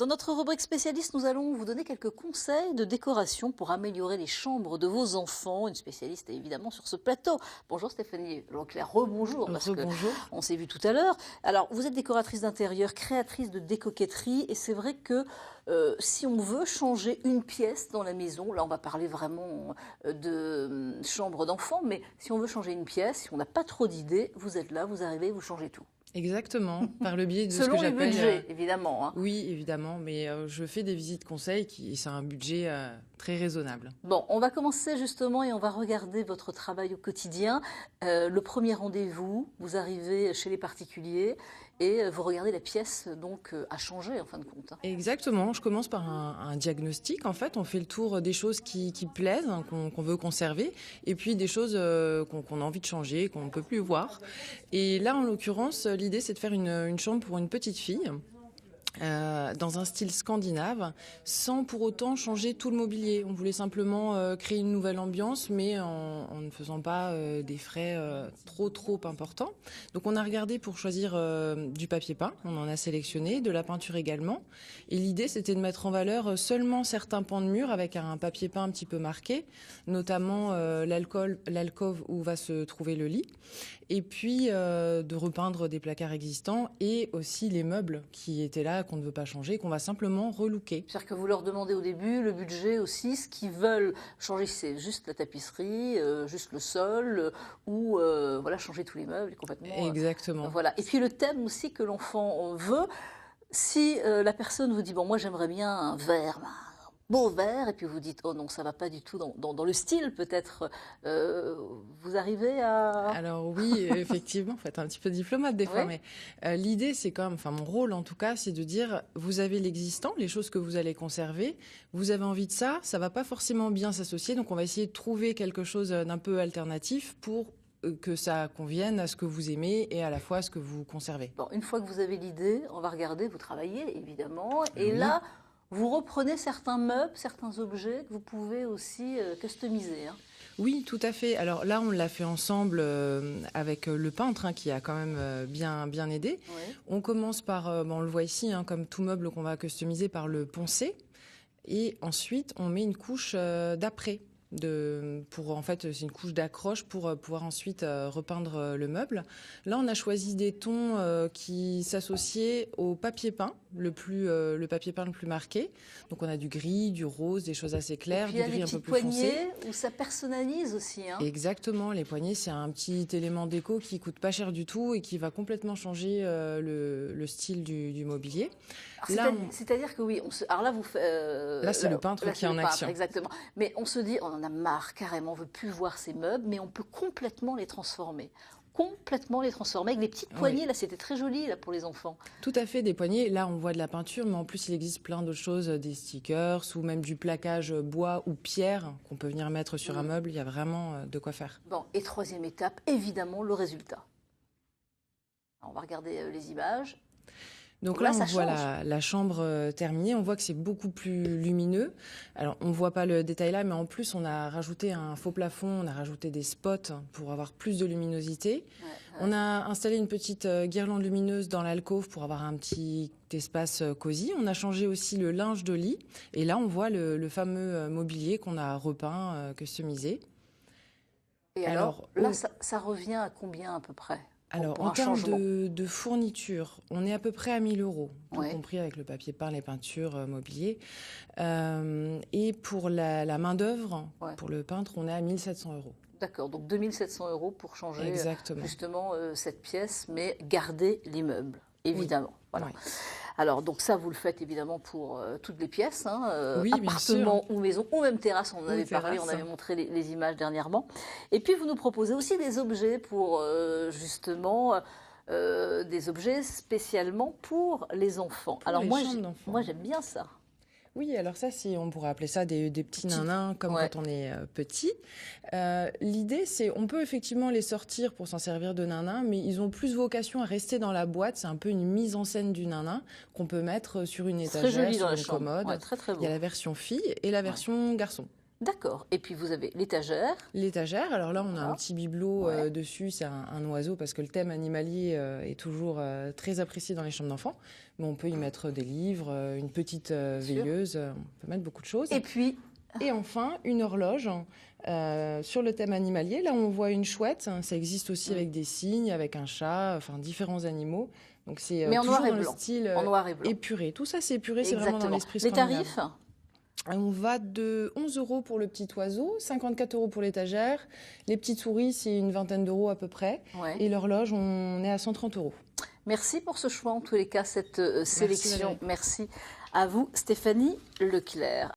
Dans notre rubrique spécialiste, nous allons vous donner quelques conseils de décoration pour améliorer les chambres de vos enfants. Une spécialiste est évidemment sur ce plateau. Bonjour Stéphanie Leclerc, rebonjour, parce Rebonjour. qu'on s'est vu tout à l'heure. Alors, vous êtes décoratrice d'intérieur, créatrice de décoquetterie, et c'est vrai que si on veut changer une pièce dans la maison, là on va parler vraiment de chambre d'enfant, mais si on veut changer une pièce, si on n'a pas trop d'idées, vous êtes là, vous arrivez, vous changez tout. Exactement, par le biais de Selon ce que les j'appelle... budgets, évidemment. Hein. Oui, évidemment, mais je fais des visites conseils et c'est un budget très raisonnable. Bon, on va commencer justement et on va regarder votre travail au quotidien. Le premier rendez-vous, vous arrivez chez les particuliers et vous regardez la pièce donc à changer en fin de compte. Exactement, je commence par un diagnostic. En fait, on fait le tour des choses qui plaisent, hein, qu'on veut conserver, et puis des choses qu'on a envie de changer, qu'on ne peut plus voir. Et là, en l'occurrence, l'idée, c'est de faire une chambre pour une petite fille. Dans un style scandinave, sans pour autant changer tout le mobilier. On voulait simplement créer une nouvelle ambiance, mais en ne faisant pas des frais trop importants. Donc on a regardé pour choisir du papier peint, on en a sélectionné, de la peinture également. Et l'idée, c'était de mettre en valeur seulement certains pans de mur avec un papier peint un petit peu marqué, notamment l'alcôve où va se trouver le lit, et puis de repeindre des placards existants et aussi les meubles qui étaient là, qu'on ne veut pas changer, qu'on va simplement relooker. C'est-à-dire que vous leur demandez au début le budget aussi, ce qu'ils veulent changer, c'est juste la tapisserie, juste le sol, ou voilà, changer tous les meubles complètement. Exactement. Voilà. Et puis le thème aussi que l'enfant veut. Si la personne vous dit, bon, moi j'aimerais bien un vert, beau vert, et puis vous dites, oh non, ça va pas du tout dans le style, peut-être, vous arrivez à... Alors oui, effectivement, faut être un petit peu diplomate des fois, Oui. mais l'idée, c'est quand même, enfin mon rôle en tout cas, c'est de dire, vous avez l'existant, les choses que vous allez conserver, vous avez envie de ça, ça va pas forcément bien s'associer, donc on va essayer de trouver quelque chose d'un peu alternatif pour que ça convienne à ce que vous aimez et à la fois à ce que vous conservez. Bon, une fois que vous avez l'idée, on va regarder, vous travaillez évidemment, et Oui. là, vous reprenez certains meubles, certains objets que vous pouvez aussi customiser. Hein. Oui, tout à fait. Alors là, on l'a fait ensemble avec le peintre hein, qui a quand même bien aidé. Oui. On commence par, on le voit ici, hein, comme tout meuble qu'on va customiser, par le poncer. Et ensuite, on met une couche d'après. En fait, c'est une couche d'accroche pour pouvoir ensuite repeindre le meuble. Là, on a choisi des tons qui s'associaient au papier peint, le papier peint le plus marqué. Donc, on a du gris, du rose, des choses assez claires, Et puis, du il y a gris des un peu petites plus foncé. poignées où ça personnalise aussi. Hein. Exactement, les poignées, c'est un petit élément déco qui coûte pas cher du tout et qui va complètement changer le style du mobilier. C'est-à-dire que oui, alors là, vous faites... Là, c'est le peintre qui est en action. Exactement. Mais on se dit, on en a marre carrément, on ne veut plus voir ces meubles, mais on peut complètement les transformer. Complètement les transformer avec des petites poignées. Oui. Là, c'était très joli là, pour les enfants. Tout à fait, des poignées. Là, on voit de la peinture, mais en plus, il existe plein d'autres choses, des stickers ou même du plaquage bois ou pierre qu'on peut venir mettre sur un meuble. Il y a vraiment de quoi faire. Bon, et troisième étape, évidemment, le résultat. Alors, on va regarder les images. Donc là, on voit la chambre terminée. On voit que c'est beaucoup plus lumineux. Alors, on voit pas le détail là, mais en plus, on a rajouté un faux plafond, on a rajouté des spots pour avoir plus de luminosité. Ouais. On a installé une petite guirlande lumineuse dans l'alcôve pour avoir un petit espace cosy. On a changé aussi le linge de lit. Et là, on voit le fameux mobilier qu'on a repeint, customisé. Et alors là, ça revient à combien à peu près ? Alors, en termes de fourniture, on est à peu près à 1 000 €, tout compris avec le papier peint, les peintures, mobilier. Et pour la main-d'œuvre, pour le peintre, on est à 1 700 €. D'accord, donc 2 700 € pour changer justement cette pièce, mais garder l'immeuble, évidemment. Oui. Voilà. Oui. Alors, donc ça, vous le faites évidemment pour toutes les pièces, hein, oui, appartement ou maison, ou même terrasse, on en avait parlé, on avait montré les images dernièrement. Et puis, vous nous proposez aussi des objets pour justement... des objets spécialement pour les enfants. Alors moi j'aime bien ça. Oui, alors ça, on pourrait appeler ça des petits nanins, comme quand on est petit. L'idée, c'est, on peut effectivement les sortir pour s'en servir de nanin, mais ils ont plus vocation à rester dans la boîte. C'est un peu une mise en scène du nanin qu'on peut mettre sur une étagère, sur une commode. Ouais, très, très beau. Il y a la version fille et la version garçon. D'accord. Et puis vous avez l'étagère. L'étagère, alors là on a un Voilà. petit bibelot Ouais. dessus, c'est un oiseau parce que le thème animalier est toujours très apprécié dans les chambres d'enfants. Mais on peut y mettre des livres, une petite Sûr. veilleuse, on peut mettre beaucoup de choses. Et puis, Et enfin, une horloge sur le thème animalier. Là on voit une chouette, ça existe aussi avec des cygnes, avec un chat, enfin différents animaux. Donc c'est mais en toujours noir et dans le blanc. style En noir et blanc. épuré. Tout ça c'est épuré, c'est vraiment dans Exactement. l'esprit Les scandinave. tarifs? On va de 11 € pour le petit oiseau, 54 € pour l'étagère. Les petites souris, c'est une vingtaine d'euros à peu près. Ouais. Et l'horloge, on est à 130 €. Merci pour ce choix, en tous les cas, cette sélection. Valérie. Merci à vous, Stéphanie Leclerc.